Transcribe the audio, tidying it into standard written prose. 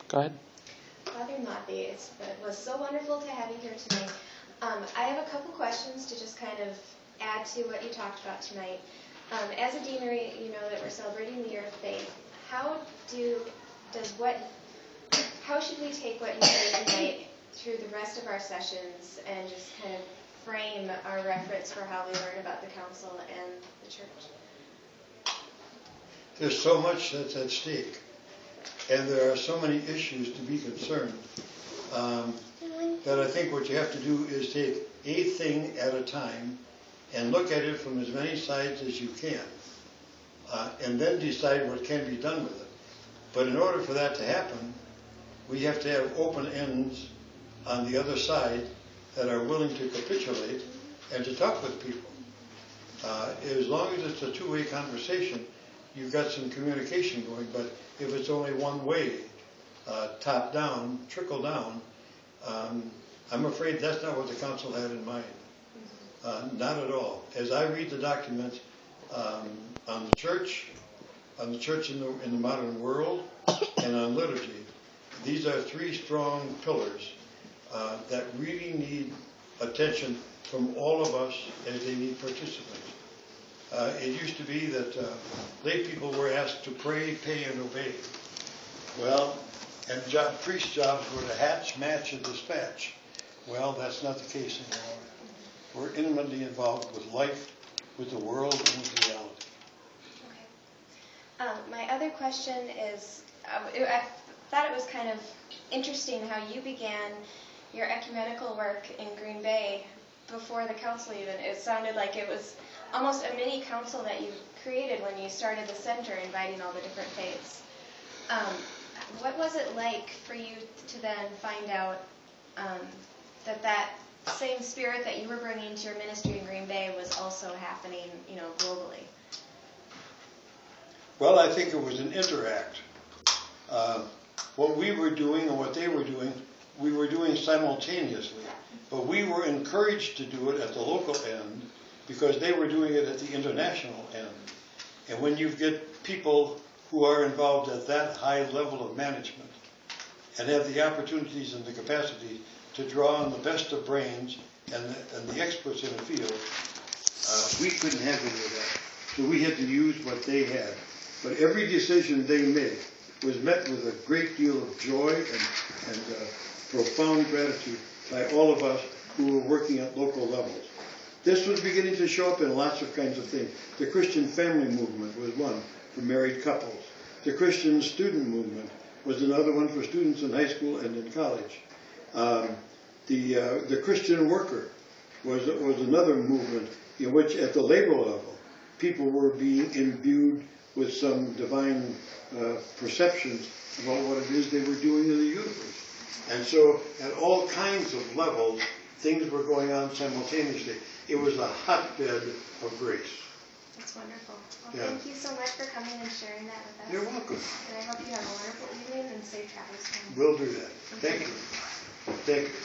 Go ahead. Father Mauthe, it was so wonderful to have you here tonight. I have a couple questions to just kind of add to what you talked about tonight. As a deanery, you know that we're celebrating the year of faith. How should we take what you say tonight through the rest of our sessions and just kind of frame our reference for how we learn about the council and the church? There's so much that's at stake, and there are so many issues to be concerned, that I think what you have to do is take a thing at a time and look at it from as many sides as you can, and then decide what can be done with it. But in order for that to happen, we have to have open ends on the other side that are willing to capitulate and to talk with people. As long as it's a two-way conversation, you've got some communication going, but if it's only one way, top down, trickle down, I'm afraid that's not what the council had in mind. Not at all. As I read the documents on the church in the modern world, and on liturgy, these are three strong pillars that really need attention from all of us as they need participants. It used to be that lay people were asked to pray, pay, and obey. Well, and priest jobs were to hatch, match, and dispatch. Well, that's not the case anymore. We're intimately involved with life, with the world, and with reality. Okay. My other question is, I thought it was kind of interesting how you began your ecumenical work in Green Bay before the council even. It sounded like it was almost a mini council that you created when you started the center, inviting all the different faiths. What was it like for you to then find out that same spirit that you were bringing to your ministry in Green Bay was also happening, globally? Well, I think it was an interact. What we were doing and what they were doing, we were doing simultaneously. But we were encouraged to do it at the local end because they were doing it at the international end. And when you get people who are involved at that high level of management and have the opportunities and the capacity to draw on the best of brains and the experts in the field, we couldn't have any of that. So we had to use what they had. But every decision they made was met with a great deal of joy and profound gratitude by all of us who were working at local levels. This was beginning to show up in lots of kinds of things. The Christian family movement was one for married couples. The Christian student movement was another one for students in high school and in college. The Christian worker was another movement in which, at the labor level, people were being imbued with some divine perceptions about what it is they were doing in the universe. And so, at all kinds of levels, things were going on simultaneously. It was a hotbed of grace. That's wonderful. Well, Thank you so much for coming and sharing that with us. You're welcome. And I hope you have a wonderful evening and safe travels home. We'll do that. Thank you. Thank you.